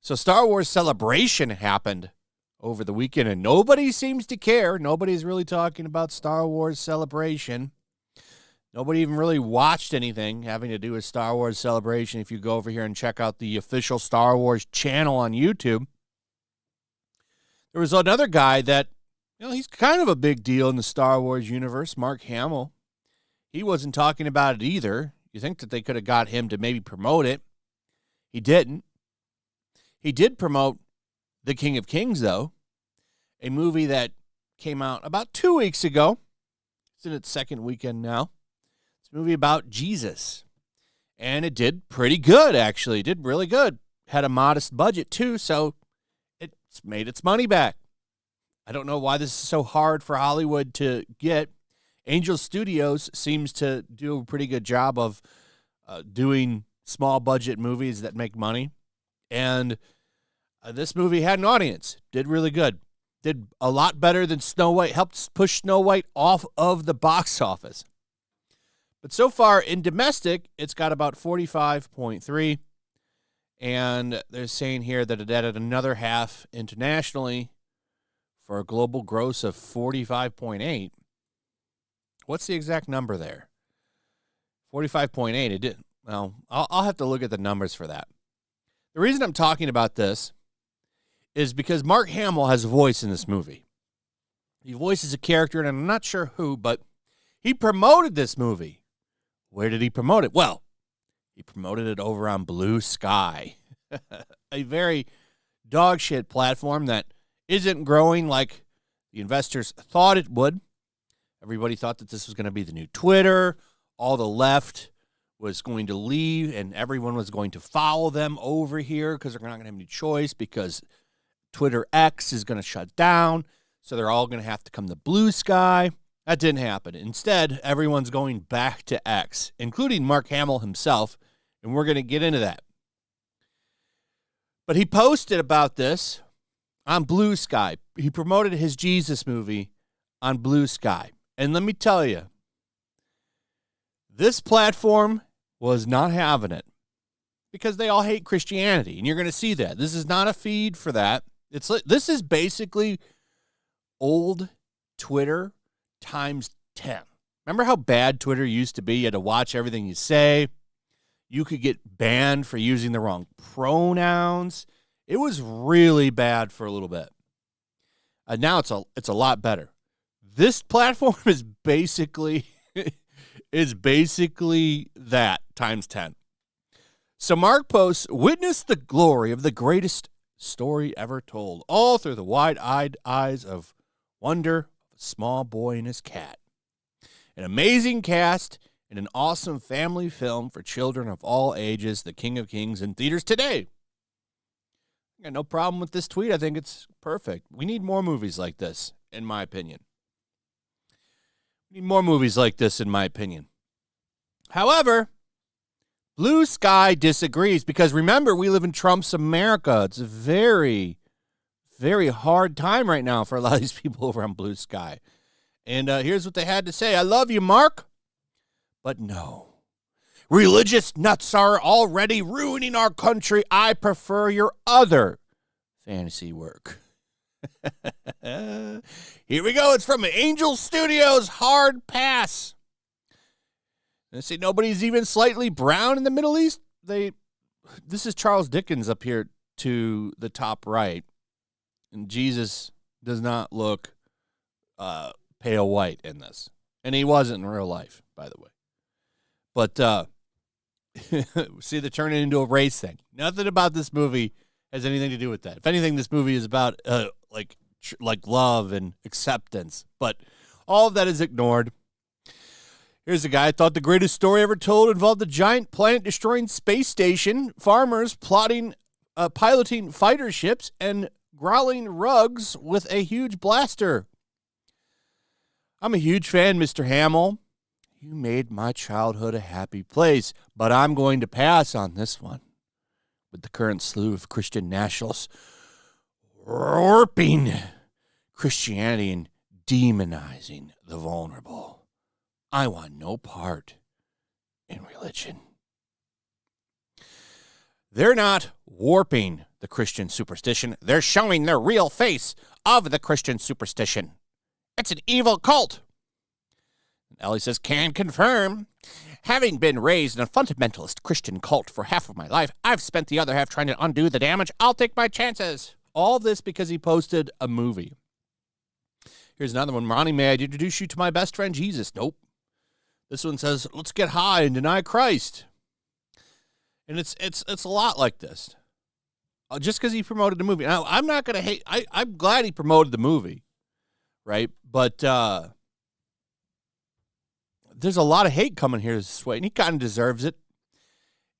So Star Wars Celebration happened over the weekend, and nobody seems to care. Nobody's really talking about Star Wars Celebration. Nobody even really watched anything having to do with Star Wars Celebration. If you go over here and check out the official Star Wars channel on YouTube, there was another guy that, he's kind of a big deal in the Star Wars universe, Mark Hamill. He wasn't talking about it either. You think that they could have got him to maybe promote it. He didn't. He did promote The King of Kings, though, a movie that came out about 2 weeks ago. It's in its second weekend now. It's a movie about Jesus, and it did pretty good, actually. It did really good. Had a modest budget, too, so it's made its money back. I don't know why this is so hard for Hollywood to get. Angel Studios seems to do a pretty good job of doing small-budget movies that make money. And this movie had an audience, did really good, did a lot better than Snow White, helped push Snow White off of the box office. But so far in domestic, it's got about 45.3, and they're saying here that it added another half internationally for a global gross of 45.8. What's the exact number there? 45.8. It didn't. Well, I'll have to look at the numbers for that. The reason I'm talking about this is because Mark Hamill has a voice in this movie. He voices a character, and I'm not sure who, but he promoted this movie. Where did he promote it? Well, he promoted it over on BlueSky, a very dog shit platform that isn't growing like the investors thought it would. Everybody thought that this was going to be the new Twitter. All the left was going to leave, and everyone was going to follow them over here because they're not going to have any choice because Twitter X is going to shut down, so they're all going to have to come to BlueSky. That didn't happen. Instead, everyone's going back to X, including Mark Hamill himself, and we're going to get into that. But he posted about this on BlueSky. He promoted his Jesus movie on BlueSky. And let me tell you, this platform was not having it because they all hate Christianity, and you're going to see that. This is not a feed for that. This is basically old Twitter times 10. Remember how bad Twitter used to be? You had to watch everything you say. You could get banned for using the wrong pronouns. It was really bad for a little bit. Now it's a lot better. This platform is basically that times 10. So Mark posts, witness the glory of the greatest story ever told, all through the wide-eyed eyes of wonder of a small boy and his cat. An amazing cast and an awesome family film for children of all ages, The King of Kings, in theaters today. I got no problem with this tweet. I think it's perfect. We need more movies like this, in my opinion. We need more movies like this, in my opinion. However, BlueSky disagrees because, remember, we live in Trump's America. It's a very, very hard time right now for a lot of these people over on BlueSky. And here's what they had to say. I love you, Mark, but no. Religious nuts are already ruining our country. I prefer your other fantasy work. Here we go. It's from Angel Studios. Hard pass. And see, nobody's even slightly brown in the Middle East. This is Charles Dickens up here to the top right. And Jesus does not look pale white in this. And he wasn't in real life, by the way. But see, they're turning it into a race thing. Nothing about this movie has anything to do with that. If anything, this movie is about like love and acceptance. But all of that is ignored. Here's a guy I thought the greatest story ever told involved a giant planet-destroying space station, farmers piloting fighter ships, and growling rugs with a huge blaster. I'm a huge fan, Mr. Hamill. You made my childhood a happy place, but I'm going to pass on this one. With the current slew of Christian nationalists warping Christianity and demonizing the vulnerable. I want no part in religion. They're not warping the Christian superstition. They're showing the real face of the Christian superstition. It's an evil cult. Ellie says, can confirm. Having been raised in a fundamentalist Christian cult for half of my life, I've spent the other half trying to undo the damage. I'll take my chances. All this because he posted a movie. Here's another one. Ronnie, may I introduce you to my best friend, Jesus? Nope. This one says, let's get high and deny Christ. And it's a lot like this. Just because he promoted the movie. Now, I'm not going to hate. I'm glad he promoted the movie, right? But there's a lot of hate coming here this way, and he kind of deserves it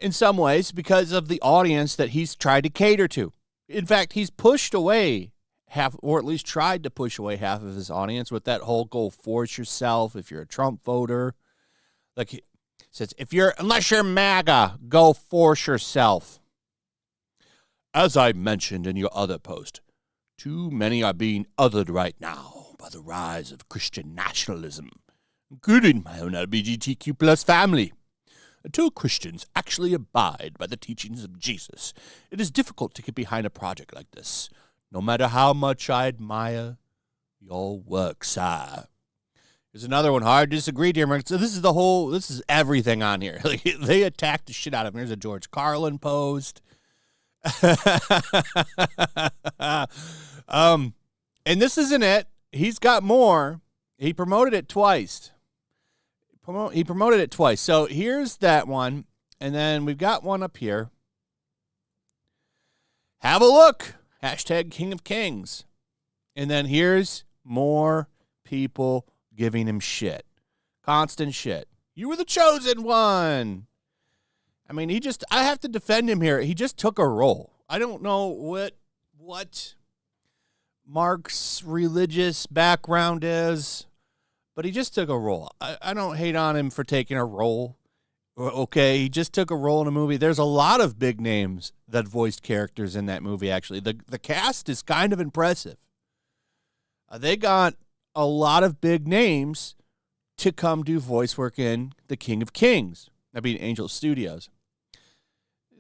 in some ways because of the audience that he's tried to cater to. In fact, he's pushed away half, or at least tried to push away half of his audience with that whole go force yourself if you're a Trump voter. Like he says, unless you're MAGA, go force yourself. As I mentioned in your other post, too many are being othered right now by the rise of Christian nationalism, including my own LGBTQ plus family. Until Christians actually abide by the teachings of Jesus, it is difficult to get behind a project like this, no matter how much I admire your work, sir. There's another one, hard to disagree, dear Americans. So this is everything on here. They attacked the shit out of him. Here's a George Carlin post. And this isn't it. He's got more. He promoted it twice. So here's that one. And then we've got one up here. Have a look. Hashtag King of Kings. And then here's more people giving him shit. Constant shit. You were the chosen one. I mean, I have to defend him here. He just took a role. I don't know what Mark's religious background is, but he just took a role. I don't hate on him for taking a role. Okay, he just took a role in a movie. There's a lot of big names that voiced characters in that movie, actually. The cast is kind of impressive. They got a lot of big names to come do voice work in The King of Kings. That being Angel Studios.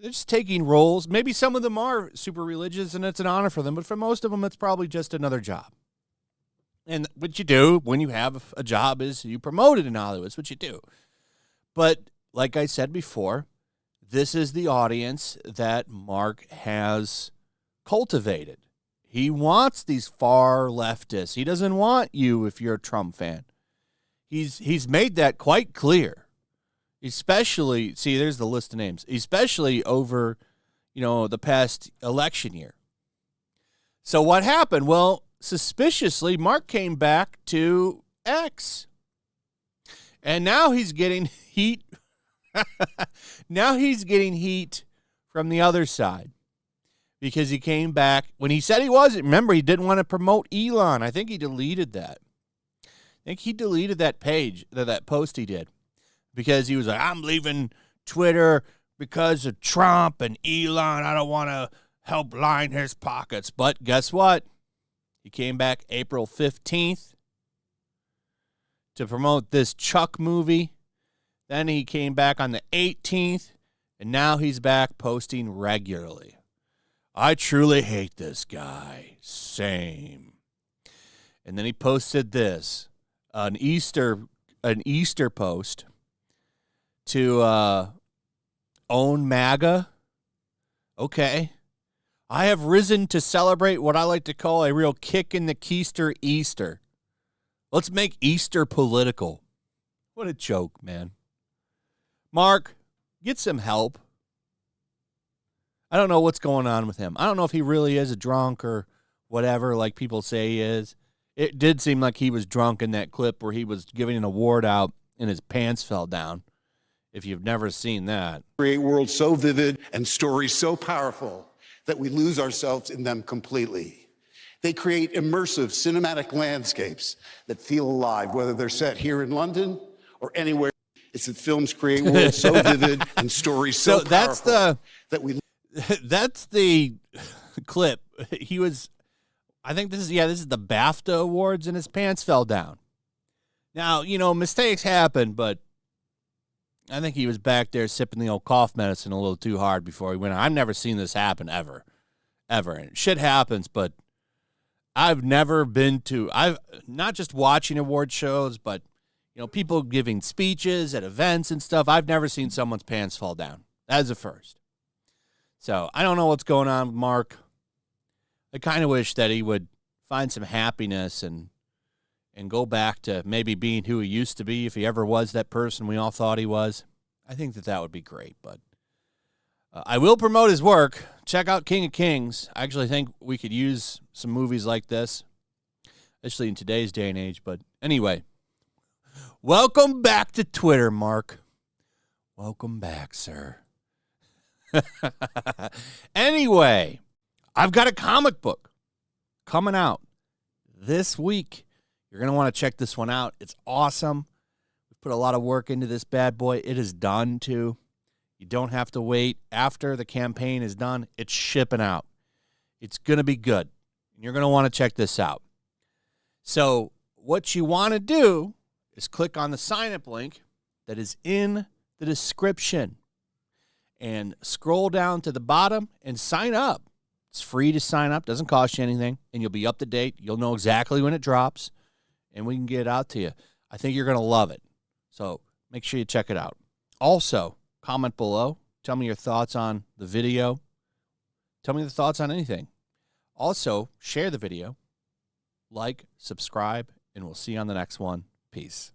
They're just taking roles. Maybe some of them are super religious, and it's an honor for them. But for most of them, it's probably just another job. And what you do when you have a job is you promote it in Hollywood. It's what you do. But like I said before, this is the audience that Mark has cultivated. He wants these far leftists. He doesn't want you if you're a Trump fan. He's made that quite clear. Especially, see, there's the list of names. Especially over, the past election year. So what happened? Well, suspiciously, Mark came back to X. And now he's getting heat. Now he's getting heat from the other side. Because he came back when he said he wasn't. Remember, he didn't want to promote Elon. I think he deleted that. I think he deleted that page, that post he did. Because he was like, I'm leaving Twitter because of Trump and Elon. I don't want to help line his pockets. But guess what? He came back April 15th to promote this Chuck movie. Then he came back on the 18th. And now he's back posting regularly. I truly hate this guy. Same. And then he posted this, an Easter post to own MAGA. Okay. I have risen to celebrate what I like to call a real kick in the keister Easter. Let's make Easter political. What a joke, man. Mark, get some help. I don't know what's going on with him. I don't know if he really is a drunk or whatever, like people say he is. It did seem like he was drunk in that clip where he was giving an award out and his pants fell down, if you've never seen that. Create worlds so vivid and stories so powerful that we lose ourselves in them completely. They create immersive cinematic landscapes that feel alive, whether they're set here in London or anywhere. It's that films create worlds so vivid and stories so powerful that we... That's the clip. I think this is the BAFTA awards and his pants fell down. Now, mistakes happen, but I think he was back there sipping the old cough medicine a little too hard before he went on. I've never seen this happen ever. And shit happens, but I've never been to, I've not just watching award shows, but, people giving speeches at events and stuff. I've never seen someone's pants fall down. That's a first. So I don't know what's going on with Mark. I kind of wish that he would find some happiness and go back to maybe being who he used to be, if he ever was that person we all thought he was. I think that would be great, but I will promote his work. Check out King of Kings. I actually think we could use some movies like this, especially in today's day and age. But anyway, welcome back to Twitter, Mark. Welcome back, sir. Anyway, I've got a comic book coming out this week. You're going to want to check this one out. It's awesome. We've put a lot of work into this bad boy. It is done, too. You don't have to wait. After the campaign is done, it's shipping out. It's going to be good. You're going to want to check this out. So what you want to do is click on the sign-up link that is in the description and scroll down to the bottom and sign up. It's free to sign up. Doesn't cost you anything, and you'll be up to date. You'll know exactly when it drops, and we can get it out to you. I think you're going to love it. So make sure you check it out. Also, comment below. Tell me your thoughts on the video. Tell me the thoughts on anything. Also, share the video. Like, subscribe, and we'll see you on the next one. Peace.